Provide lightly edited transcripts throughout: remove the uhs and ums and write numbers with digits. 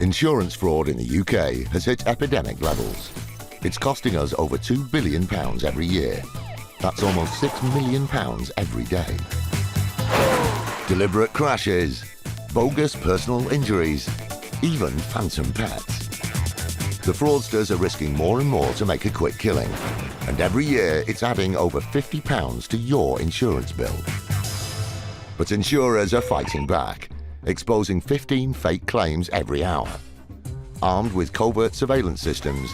Insurance fraud in the UK has hit epidemic levels. It's costing us over £2 billion every year. That's almost £6 million every day. Deliberate crashes, bogus personal injuries, even phantom pets. The fraudsters are risking more and more to make a quick killing, and every year it's adding over £50 to your insurance bill. But insurers are fighting back, exposing 15 fake claims every hour. Armed with covert surveillance systems,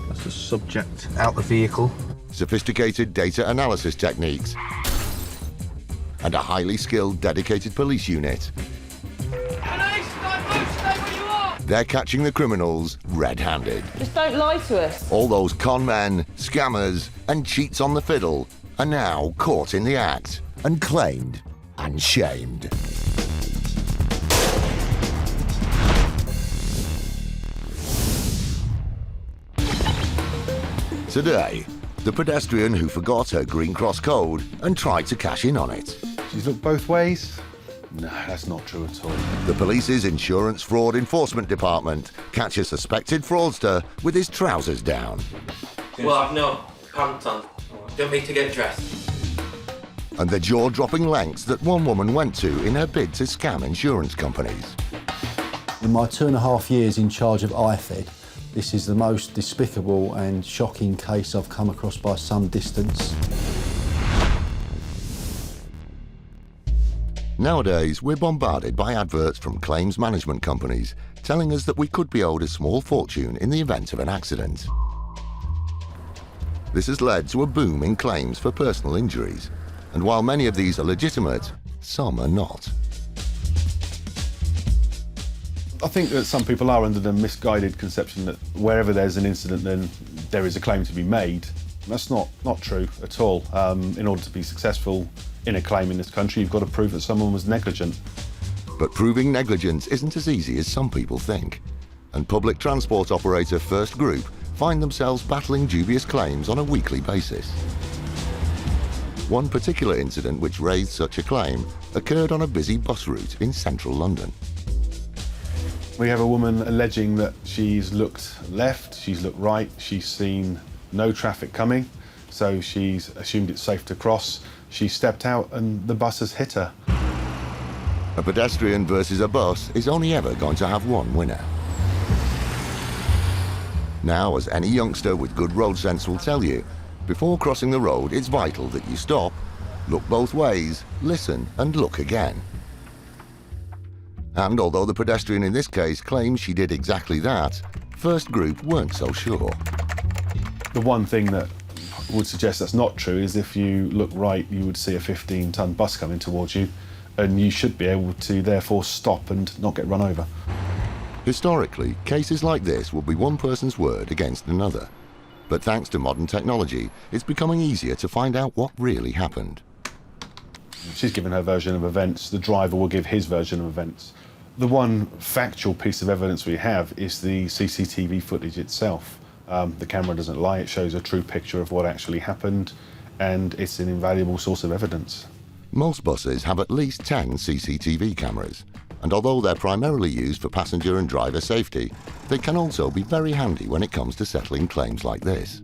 that's the subject out the vehicle, sophisticated data analysis techniques, and a highly skilled, dedicated police unit, they're catching the criminals red-handed. Just don't lie to us. All those con men, scammers, and cheats on the fiddle are now caught in the act and claimed and shamed. Today, the pedestrian who forgot her Green Cross code and tried to cash in on it. She's looked both ways? No, that's not true at all. The police's Insurance Fraud Enforcement Department catch a suspected fraudster with his trousers down. Well, I've no pants on. Don't need to get dressed. And the jaw-dropping lengths that one woman went to in her bid to scam insurance companies. In my 2.5 years in charge of IFED, this is the most despicable and shocking case I've come across by some distance. Nowadays, we're bombarded by adverts from claims management companies telling us that we could be owed a small fortune in the event of an accident. This has led to a boom in claims for personal injuries, and while many of these are legitimate, some are not. I think that some people are under the misguided conception that wherever there's an incident, then there is a claim to be made. That's not true at all. In order to be successful in a claim in this country, you've got to prove that someone was negligent. But proving negligence isn't as easy as some people think, and public transport operator First Group find themselves battling dubious claims on a weekly basis. One particular incident which raised such a claim occurred on a busy bus route in central London. We have a woman alleging that she's looked left, she's looked right, she's seen no traffic coming, so she's assumed it's safe to cross. She stepped out and the bus has hit her. A pedestrian versus a bus is only ever going to have one winner. Now, as any youngster with good road sense will tell you, before crossing the road, it's vital that you stop, look both ways, listen and look again. And although the pedestrian in this case claims she did exactly that, First Group weren't so sure. The one thing that would suggest that's not true is if you look right, you would see a 15-ton bus coming towards you, and you should be able to therefore stop and not get run over. Historically, cases like this will be one person's word against another. But thanks to modern technology, it's becoming easier to find out what really happened. She's given her version of events, the driver will give his version of events. The one factual piece of evidence we have is the CCTV footage itself. The camera doesn't lie, it shows a true picture of what actually happened, and it's an invaluable source of evidence. Most buses have at least 10 CCTV cameras, and although they're primarily used for passenger and driver safety, they can also be very handy when it comes to settling claims like this.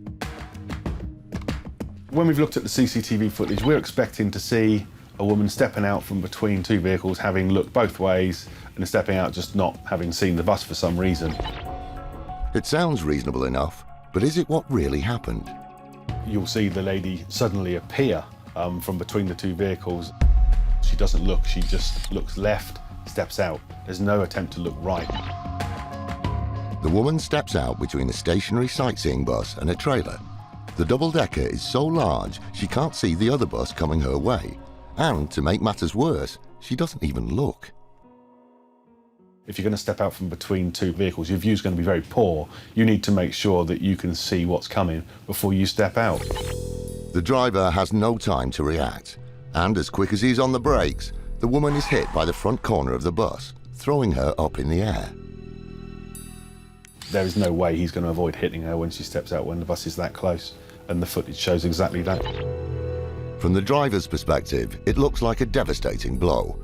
When we've looked at the CCTV footage, we're expecting to see a woman stepping out from between two vehicles, having looked both ways, and stepping out just not having seen the bus for some reason. It sounds reasonable enough, but is it what really happened? You'll see the lady suddenly appear from between the two vehicles. She doesn't look, she just looks left, steps out. There's no attempt to look right. The woman steps out between a stationary sightseeing bus and a trailer. The double-decker is so large she can't see the other bus coming her way. And to make matters worse, she doesn't even look. If you're going to step out from between two vehicles, your view's going to be very poor. You need to make sure that you can see what's coming before you step out. The driver has no time to react, and as quick as he's on the brakes, the woman is hit by the front corner of the bus, throwing her up in the air. There is no way he's going to avoid hitting her when she steps out when the bus is that close, and the footage shows exactly that. From the driver's perspective, it looks like a devastating blow,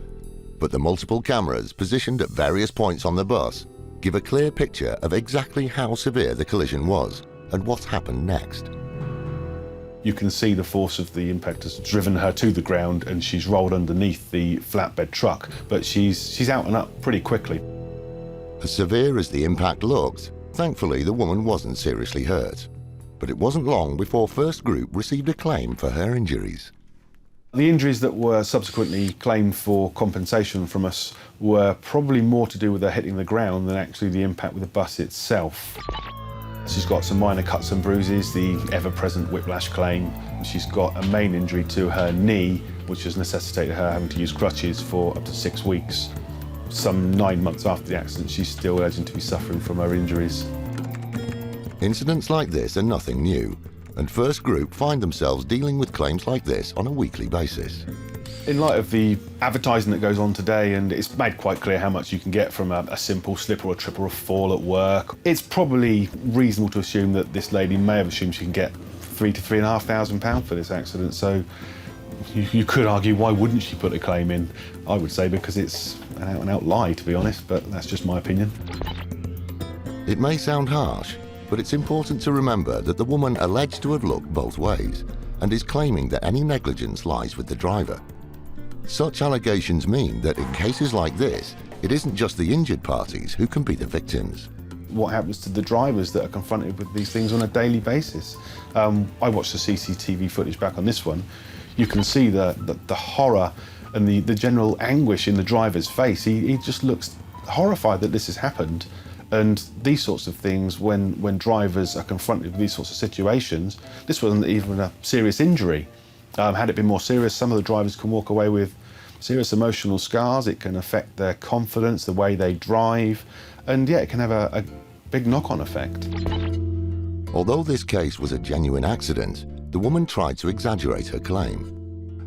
but the multiple cameras positioned at various points on the bus give a clear picture of exactly how severe the collision was and what happened next. You can see the force of the impact has driven her to the ground and she's rolled underneath the flatbed truck, but she's out and up pretty quickly. As severe as the impact looked, thankfully the woman wasn't seriously hurt. But it wasn't long before First Group received a claim for her injuries. The injuries that were subsequently claimed for compensation from us were probably more to do with her hitting the ground than actually the impact with the bus itself. She's got some minor cuts and bruises, the ever-present whiplash claim. She's got a main injury to her knee, which has necessitated her having to use crutches for up to 6 weeks. Some 9 months after the accident, she's still alleged to be suffering from her injuries. Incidents like this are nothing new, and First Group find themselves dealing with claims like this on a weekly basis. In light of the advertising that goes on today, and it's made quite clear how much you can get from a simple slip or a trip or a fall at work, it's probably reasonable to assume that this lady may have assumed she can get £3,000 to £3,500 for this accident. So you could argue, why wouldn't she put a claim in? I would say because it's an out-and-out lie, to be honest, but that's just my opinion. It may sound harsh, but it's important to remember that the woman alleged to have looked both ways and is claiming that any negligence lies with the driver. Such allegations mean that in cases like this, it isn't just the injured parties who can be the victims. What happens to the drivers that are confronted with these things on a daily basis? I watched the CCTV footage back on this one. You can see the horror and the general anguish in the driver's face. He just looks horrified that this has happened. And these sorts of things, when drivers are confronted with these sorts of situations, this wasn't even a serious injury. Had it been more serious, some of the drivers can walk away with serious emotional scars. It can affect their confidence, the way they drive, and yeah, it can have a big knock-on effect. Although this case was a genuine accident, the woman tried to exaggerate her claim.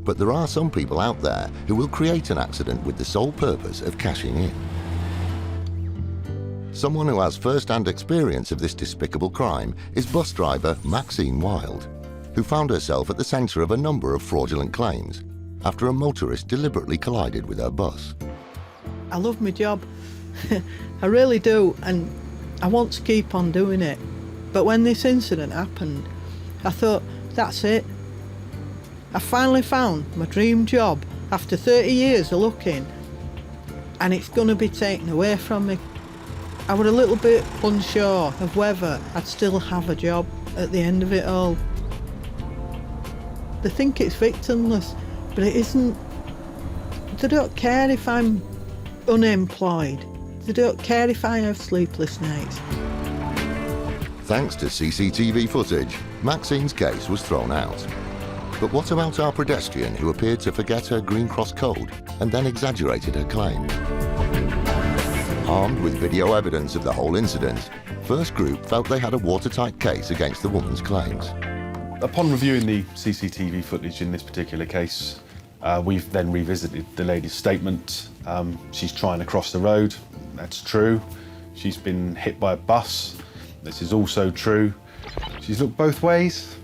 But there are some people out there who will create an accident with the sole purpose of cashing in. Someone who has first-hand experience of this despicable crime is bus driver Maxine Wilde, who found herself at the centre of a number of fraudulent claims after a motorist deliberately collided with her bus. I love my job. I really do, and I want to keep on doing it. But when this incident happened, I thought, that's it. I finally found my dream job after 30 years of looking, and it's going to be taken away from me. I was a little bit unsure of whether I'd still have a job at the end of it all. They think it's victimless, but it isn't. They don't care if I'm unemployed. They don't care if I have sleepless nights. Thanks to CCTV footage, Maxine's case was thrown out. But what about our pedestrian who appeared to forget her Green Cross code and then exaggerated her claim? Armed with video evidence of the whole incident, First Group felt they had a watertight case against the woman's claims. Upon reviewing the CCTV footage in this particular case, we've then revisited the lady's statement. She's trying to cross the road, that's true. She's been hit by a bus, this is also true. She's looked both ways?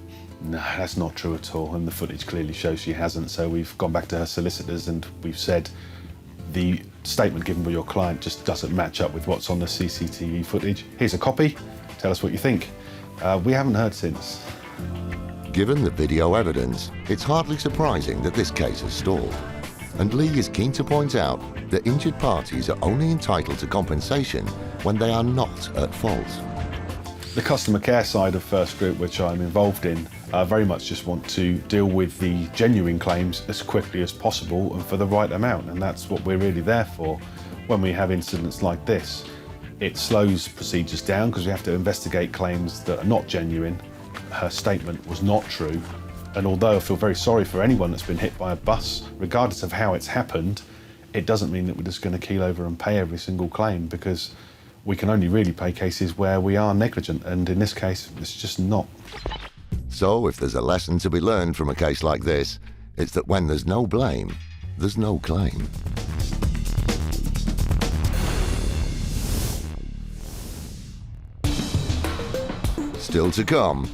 No, that's not true at all, and the footage clearly shows she hasn't, so we've gone back to her solicitors and we've said the statement given by your client just doesn't match up with what's on the CCTV footage. Here's a copy, tell us what you think. We haven't heard since. Given the video evidence, it's hardly surprising that this case has stalled. And Lee is keen to point out that injured parties are only entitled to compensation when they are not at fault. The customer care side of First Group, which I'm involved in, very much just want to deal with the genuine claims as quickly as possible and for the right amount, and that's what we're really there for. When we have incidents like this, it slows procedures down because we have to investigate claims that are not genuine. Her statement was not true, and although I feel very sorry for anyone that's been hit by a bus, regardless of how it's happened, it doesn't mean that we're just going to keel over and pay every single claim, because we can only really pay cases where we are negligent, and in this case, it's just not. So if there's a lesson to be learned from a case like this, it's that when there's no blame, there's no claim. Still to come,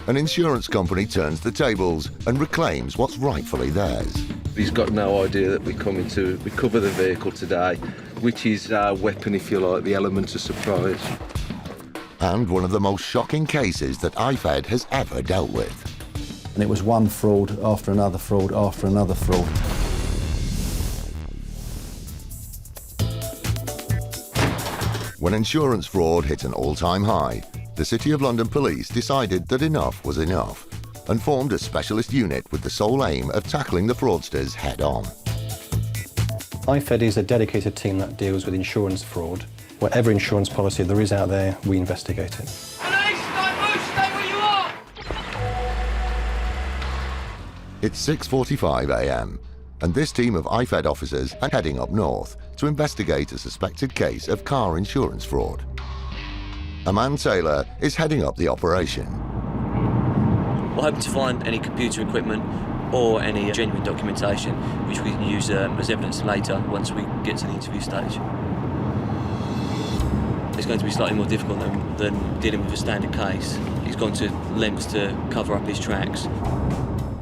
an insurance company turns the tables and reclaims what's rightfully theirs. He's got no idea that we're coming to recover the vehicle today. which is our weapon, if you like, the element of surprise. And one of the most shocking cases that IFED has ever dealt with. And it was one fraud after another fraud after another fraud. When insurance fraud hit an all-time high, the City of London Police decided that enough was enough and formed a specialist unit with the sole aim of tackling the fraudsters head-on. IFED is a dedicated team that deals with insurance fraud. Whatever insurance policy there is out there, we investigate it. Police, don't move, stay where you are! It's 6:45 a.m. and this team of IFED officers are heading up north to investigate a suspected case of car insurance fraud. Aman Taylor is heading up the operation. We're hoping to find any computer equipment or any genuine documentation which we can use as evidence later once we get to the interview stage. It's going to be slightly more difficult than dealing with a standard case. He's gone to lengths to cover up his tracks.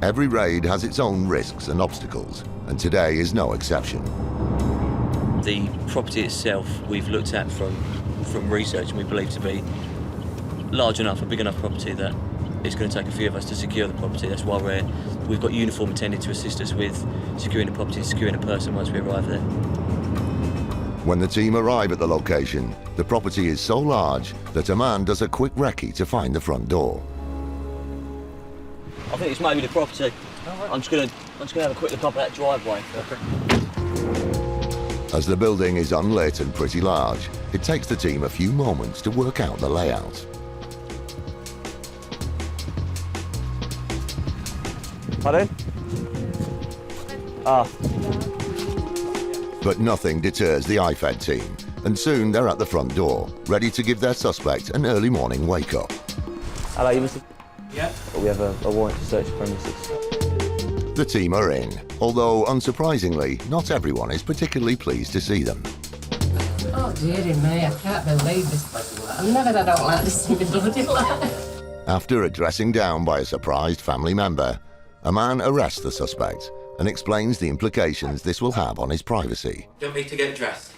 Every raid has its own risks and obstacles, and today is no exception. The property itself we've looked at from research, and we believe to be large enough, a big enough property that it's going to take a few of us to secure the property. That's why we've got uniform attended to assist us with securing the property and securing a person once we arrive there. When the team arrive at the location, the property is so large that a man does a quick recce to find the front door. I think it's maybe the property. I'm just going to have a quick look up at that driveway. As the building is unlit and pretty large, it takes the team a few moments to work out the layout. Pardon? Ah. But nothing deters the IFED team, and soon they're at the front door, ready to give their suspect an early morning wake-up. Hello, you Mr. Yeah. We have a warrant to search the premises. The team are in, although unsurprisingly, not everyone is particularly pleased to see them. Oh dearie me, I can't believe this. I've never had out like this in my bloody life. After a dressing down by a surprised family member, a man arrests the suspect and explains the implications this will have on his privacy. Do you want me to get dressed?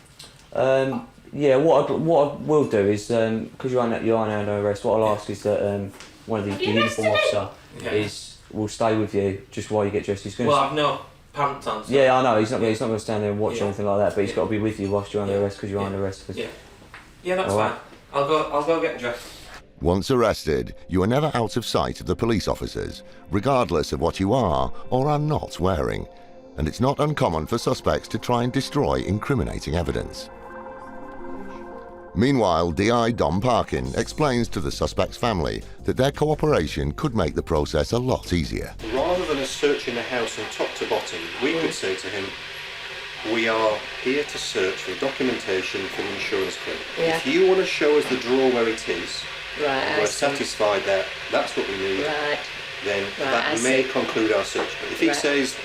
Yeah, what I will do is, because you are now under arrest, what I'll ask is that one of the uniform officer will stay with you just while you get dressed. He's going I've no pants on. So yeah, I know, he's not going to stand there and watch or anything like that, but he's got to be with you whilst you're under arrest because you're under arrest. Yeah, that's fine. I'll go get dressed. Once arrested, you are never out of sight of the police officers, regardless of what you are or are not wearing. And it's not uncommon for suspects to try and destroy incriminating evidence. Meanwhile, DI Dom Parkin explains to the suspect's family that their cooperation could make the process a lot easier. Rather than us searching the house from top to bottom, we could say to him, we are here to search for documentation for the insurance claim. Yeah. If you want to show us the drawer where it is, Right, and we're satisfied that that's what we need, then that may conclude our search. But if he says,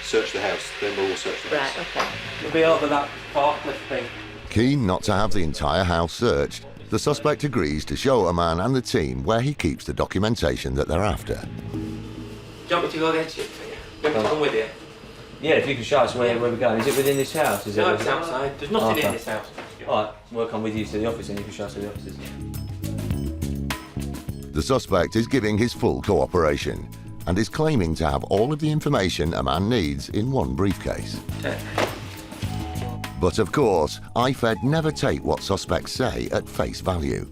search the house, then we'll search the house. Right, okay. We'll be over that forklift thing. Keen not to have the entire house searched, the suspect agrees to show a man and the team where he keeps the documentation that they're after. Do you want me to go get it for you? Do you want me to come with you? Yeah, if you can show us where we're going. Is it within this house? No, it's outside. There's nothing in this house. Alright, we'll come with you to the office and you can show us to the offices. The suspect is giving his full cooperation and is claiming to have all of the information a man needs in one briefcase. But of course, IFED never take what suspects say at face value,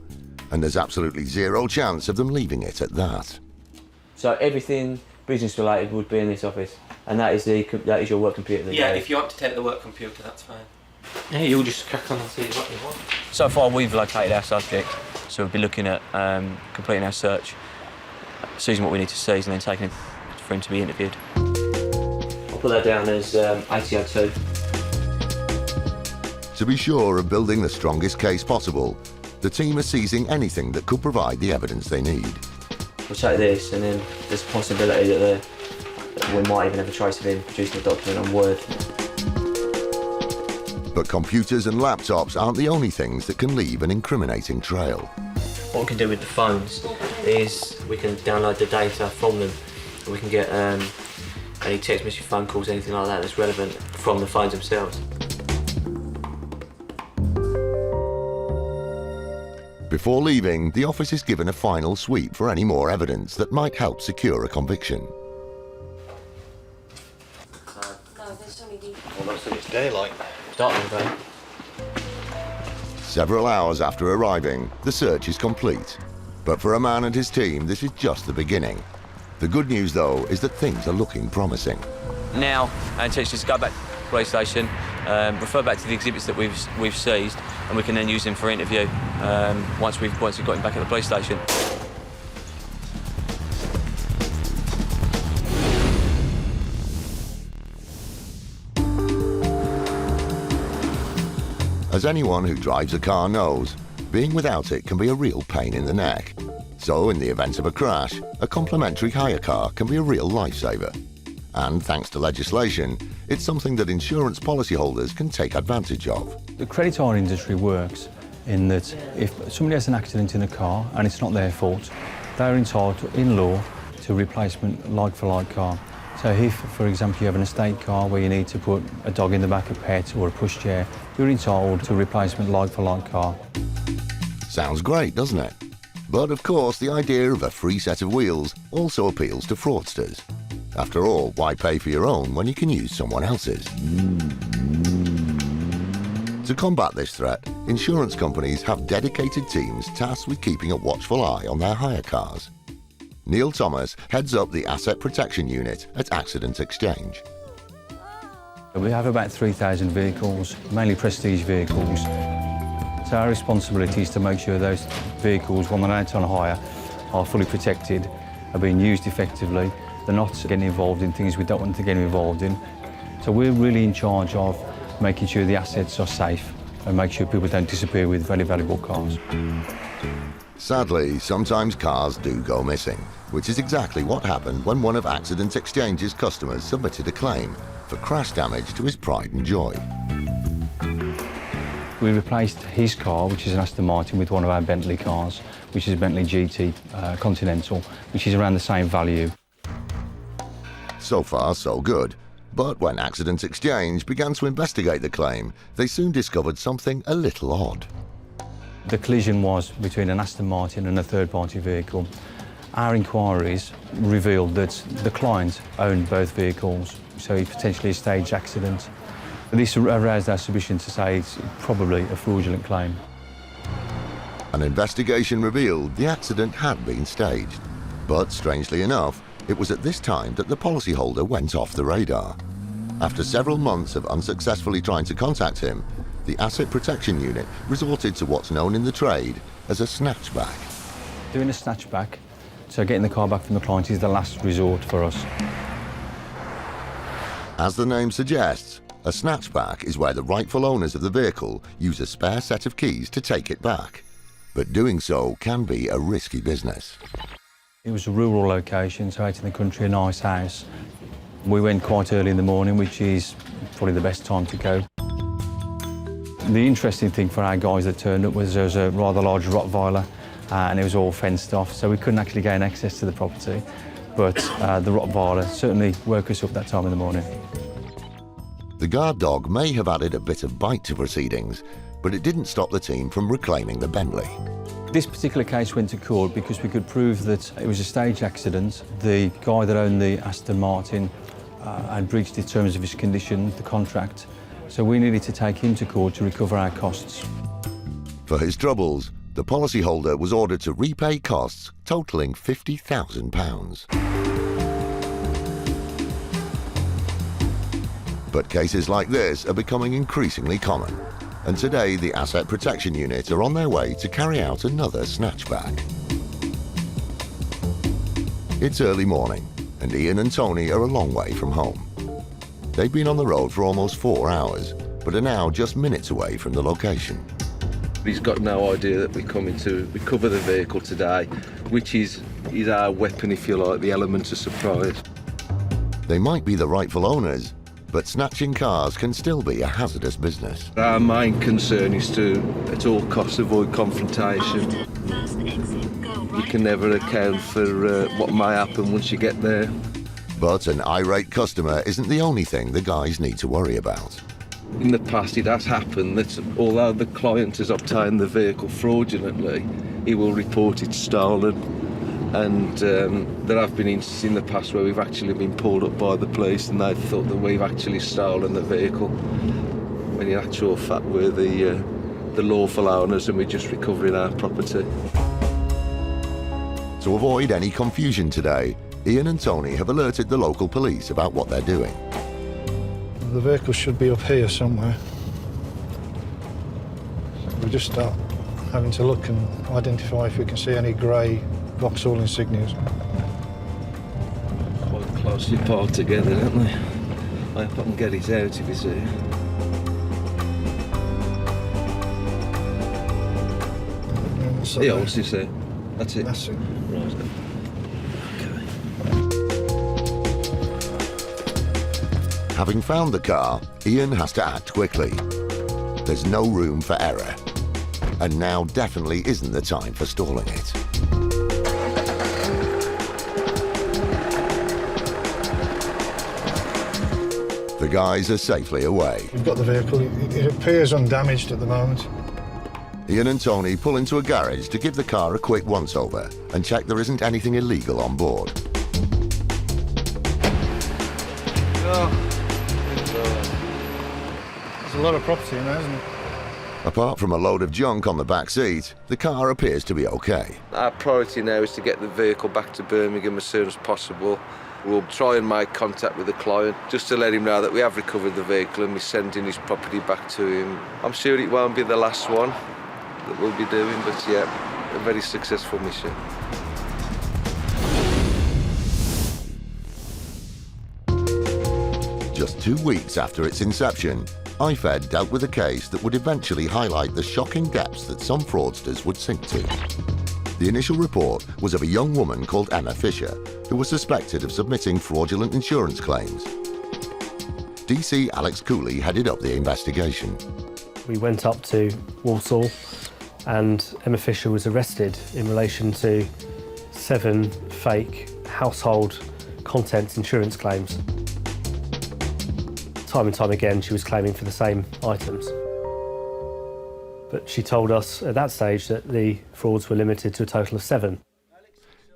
and there's absolutely zero chance of them leaving it at that. So everything business related would be in this office, and that is your work computer. Yeah, if you want to take the work computer, that's fine. Yeah, you'll just crack on and see what you want. So far, we've located our subject, so we'll be looking at completing our search, seizing what we need to seize, and then taking it for him to be interviewed. I'll put that down as ATO2. To be sure of building the strongest case possible, the team are seizing anything that could provide the evidence they need. We'll take this, and then there's a possibility that we might even have a trace of him producing a document on Word. But computers and laptops aren't the only things that can leave an incriminating trail. What we can do with the phones is we can download the data from them, and we can get any text message, phone calls, anything like that that's relevant from the phones themselves. Before leaving, the office is given a final sweep for any more evidence that might help secure a conviction. Well, it's daylight. Dark day. Several hours after arriving, the search is complete. But for a man and his team, this is just the beginning. The good news, though, is that things are looking promising. Now, our intention is to go back to the police station, refer back to the exhibits that we've seized, and we can then use them for interview once we've got him back at the police station. As anyone who drives a car knows, being without it can be a real pain in the neck. So in the event of a crash, a complimentary hire car can be a real lifesaver. And thanks to legislation, it's something that insurance policyholders can take advantage of. The credit hire industry works in that if somebody has an accident in a car and it's not their fault, they're entitled in law to a replacement like-for-like car. So if, for example, you have an estate car where you need to put a dog in the back, a pet or a pushchair, you're entitled to a replacement like-for-like car. Sounds great, doesn't it? But of course, the idea of a free set of wheels also appeals to fraudsters. After all, why pay for your own when you can use someone else's? To combat this threat, insurance companies have dedicated teams tasked with keeping a watchful eye on their hire cars. Neil Thomas heads up the Asset Protection Unit at Accident Exchange. We have about 3,000 vehicles, mainly prestige vehicles. So our responsibility is to make sure those vehicles, when they're out on hire, are fully protected, are being used effectively, they're not getting involved in things we don't want to get involved in. So we're really in charge of making sure the assets are safe and make sure people don't disappear with very valuable cars. Sadly, sometimes cars do go missing, which is exactly what happened when one of Accident Exchange's customers submitted a claim for crash damage to his pride and joy. We replaced his car, which is an Aston Martin, with one of our Bentley cars, which is a Bentley GT Continental, which is around the same value. So far, so good. But when Accident Exchange began to investigate the claim, they soon discovered something a little odd. The collision was between an Aston Martin and a third-party vehicle. Our inquiries revealed that the client owned both vehicles, so it's potentially a staged accident. This aroused our suspicion to say it's probably a fraudulent claim. An investigation revealed the accident had been staged. But strangely enough, it was at this time that the policyholder went off the radar. After several months of unsuccessfully trying to contact him, the Asset Protection Unit resorted to what's known in the trade as a snatchback. Doing a snatchback, so getting the car back from the client, is the last resort for us. As the name suggests, a snatchback is where the rightful owners of the vehicle use a spare set of keys to take it back. But doing so can be a risky business. It was a rural location, so out in the country, a nice house. We went quite early in the morning, which is probably the best time to go. The interesting thing for our guys that turned up was there was a rather large Rottweiler and it was all fenced off, so we couldn't actually gain access to the property. But the Rottweiler certainly woke us up that time in the morning. The guard dog may have added a bit of bite to proceedings, but it didn't stop the team from reclaiming the Bentley. This particular case went to court because we could prove that it was a staged accident. The guy that owned the Aston Martin had breached the terms of his condition, the contract, so we needed to take him to court to recover our costs. For his troubles, the policyholder was ordered to repay costs totalling £50,000. But cases like this are becoming increasingly common, and today the Asset Protection Unit are on their way to carry out another snatchback. It's early morning, and Ian and Tony are a long way from home. They've been on the road for almost 4 hours, but are now just minutes away from the location. He's got no idea that we're coming to recover the vehicle today, which is our weapon, if you like, the element of surprise. They might be the rightful owners, but snatching cars can still be a hazardous business. Our main concern is to, at all costs, avoid confrontation. You can never account for what may happen once you get there. But an irate customer isn't the only thing the guys need to worry about. In the past, it has happened that although the client has obtained the vehicle fraudulently, he will report it stolen. And there have been instances in the past where we've actually been pulled up by the police and they've thought that we've actually stolen the vehicle, when in actual fact we're the lawful owners and we're just recovering our property. To avoid any confusion today, Ian and Tony have alerted the local police about what they're doing. The vehicle should be up here somewhere. We just start having to look and identify if we can see any grey Vauxhall insignias. Quite closely parked together, aren't they? I hope I can get it out if he's here. Yeah, what's this here? That's it? That's it. Right. Having found the car, Ian has to act quickly. There's no room for error. And now definitely isn't the time for stalling it. The guys are safely away. We've got the vehicle. It appears undamaged at the moment. Ian and Tony pull into a garage to give the car a quick once-over and check there isn't anything illegal on board. There's a lot of property in there, isn't there? Apart from a load of junk on the back seat, the car appears to be okay. Our priority now is to get the vehicle back to Birmingham as soon as possible. We'll try and make contact with the client just to let him know that we have recovered the vehicle and we're sending his property back to him. I'm sure it won't be the last one that we'll be doing, but yeah, a very successful mission. Just 2 weeks after its inception, IFED dealt with a case that would eventually highlight the shocking depths that some fraudsters would sink to. The initial report was of a young woman called Emma Fisher, who was suspected of submitting fraudulent insurance claims. DC Alex Cooley headed up the investigation. We went up to Walsall and Emma Fisher was arrested in relation to 7 fake household contents insurance claims. Time and time again, she was claiming for the same items. But she told us at that stage that the frauds were limited to a total of 7.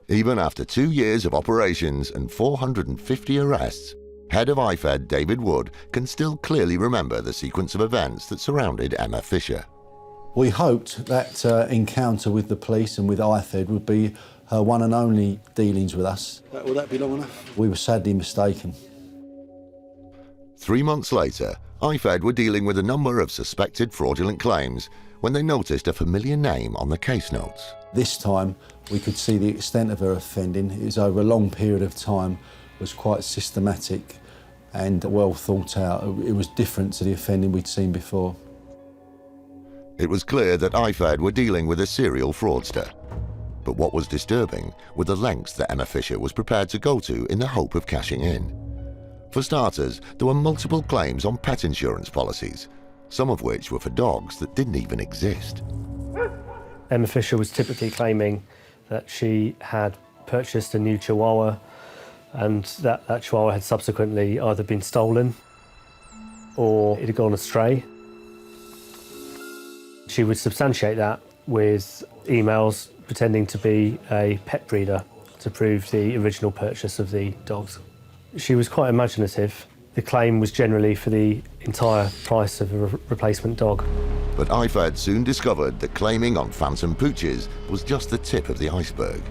Even after 2 years of operations and 450 arrests, head of IFED David Wood can still clearly remember the sequence of events that surrounded Emma Fisher. We hoped that encounter with the police and with IFED would be her one and only dealings with us. Will that be long enough? We were sadly mistaken. 3 months later, IFED were dealing with a number of suspected fraudulent claims when they noticed a familiar name on the case notes. This time, we could see the extent of her offending. It was over a long period of time, was quite systematic and well thought out. It was different to the offending we'd seen before. It was clear that IFED were dealing with a serial fraudster. But what was disturbing were the lengths that Emma Fisher was prepared to go to in the hope of cashing in. For starters, there were multiple claims on pet insurance policies, some of which were for dogs that didn't even exist. Emma Fisher was typically claiming that she had purchased a new Chihuahua and that Chihuahua had subsequently either been stolen or it had gone astray. She would substantiate that with emails pretending to be a pet breeder to prove the original purchase of the dogs. She was quite imaginative. The claim was generally for the entire price of a replacement dog. But IFED soon discovered that claiming on phantom pooches was just the tip of the iceberg.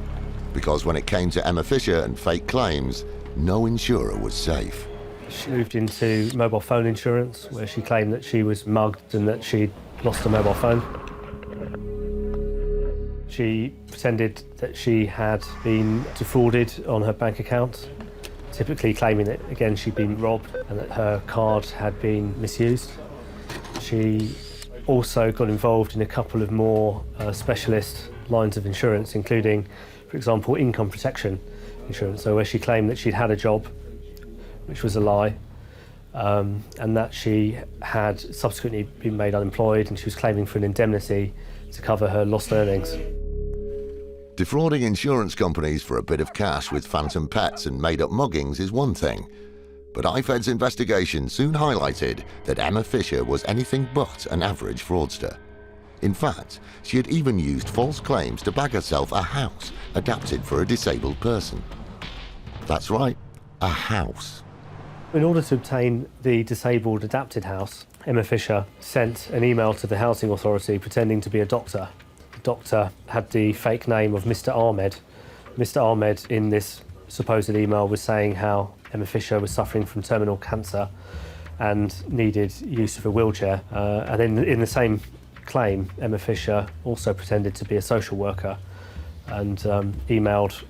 Because when it came to Emma Fisher and fake claims, no insurer was safe. She moved into mobile phone insurance, where she claimed that she was mugged and that she'd lost a mobile phone. She pretended that she had been defrauded on her bank account, typically claiming that, again, she'd been robbed and that her card had been misused. She also got involved in a couple of more specialist lines of insurance, including, for example, income protection insurance, so where she claimed that she'd had a job, which was a lie, and that she had subsequently been made unemployed and she was claiming for an indemnity to cover her lost earnings. Defrauding insurance companies for a bit of cash with phantom pets and made-up muggings is one thing, But IFED's investigation soon highlighted that Emma Fisher was anything but an average fraudster. In fact, she had even used false claims to bag herself a house adapted for a disabled person. That's right, a house. In order to obtain the disabled adapted house, Emma Fisher sent an email to the Housing Authority pretending to be a doctor. The doctor had the fake name of Mr. Ahmed. Mr. Ahmed, in this supposed email, was saying how Emma Fisher was suffering from terminal cancer and needed use of a wheelchair. And in the same claim, Emma Fisher also pretended to be a social worker and emailed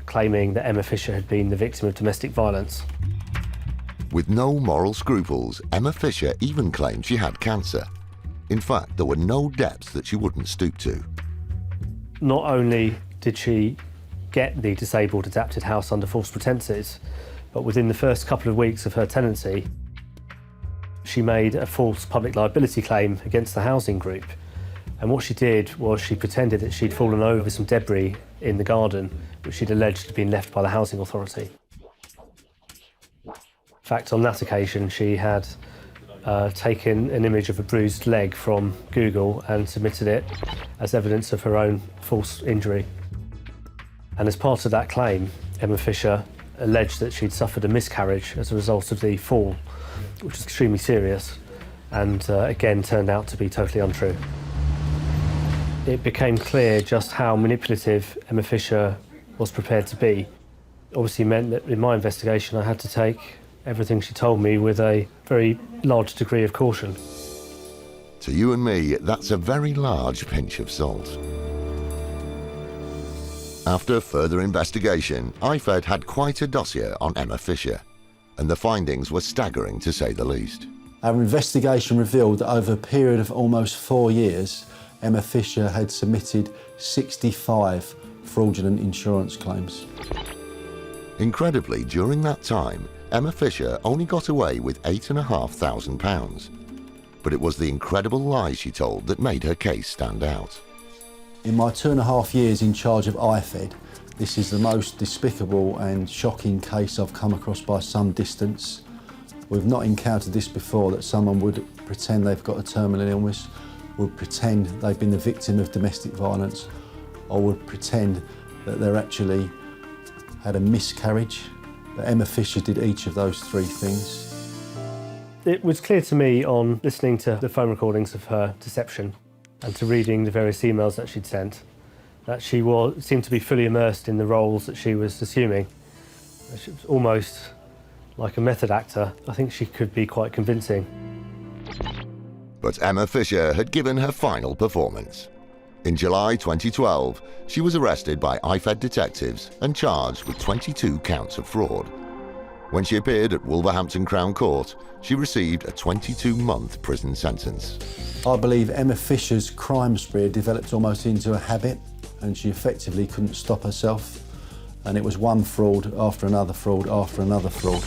claiming that Emma Fisher had been the victim of domestic violence. With no moral scruples, Emma Fisher even claimed she had cancer. In fact, there were no depths that she wouldn't stoop to. Not only did she get the disabled adapted house under false pretences, but within the first couple of weeks of her tenancy, she made a false public liability claim against the housing group. And what she did was she pretended that she'd fallen over some debris in the garden, which she'd alleged had been left by the Housing Authority. In fact, on that occasion, she had taken an image of a bruised leg from Google and submitted it as evidence of her own false injury. And as part of that claim, Emma Fisher alleged that she'd suffered a miscarriage as a result of the fall, which was extremely serious, and again turned out to be totally untrue. It became clear just how manipulative Emma Fisher was prepared to be. Obviously meant that in my investigation I had to take everything she told me with a very large degree of caution. To you and me, that's a very large pinch of salt. After further investigation, IFED had quite a dossier on Emma Fisher, and the findings were staggering to say the least. Our investigation revealed that over a period of almost 4 years, Emma Fisher had submitted 65 fraudulent insurance claims. Incredibly, during that time, Emma Fisher only got away with £8,500. But it was the incredible lies she told that made her case stand out. In my 2.5 years in charge of IFED, this is the most despicable and shocking case I've come across by some distance. We've not encountered this before, that someone would pretend they've got a terminal illness, would pretend they've been the victim of domestic violence, or would pretend that they're actually had a miscarriage. But Emma Fisher did each of those 3 things. It was clear to me on listening to the phone recordings of her deception and to reading the various emails that she'd sent, that she seemed to be fully immersed in the roles that she was assuming. She was almost like a method actor. I think she could be quite convincing. But Emma Fisher had given her final performance. In July 2012, she was arrested by IFED detectives and charged with 22 counts of fraud. When she appeared at Wolverhampton Crown Court, she received a 22-month prison sentence. I believe Emma Fisher's crime spree had developed almost into a habit, and she effectively couldn't stop herself. And it was one fraud after another fraud after another fraud.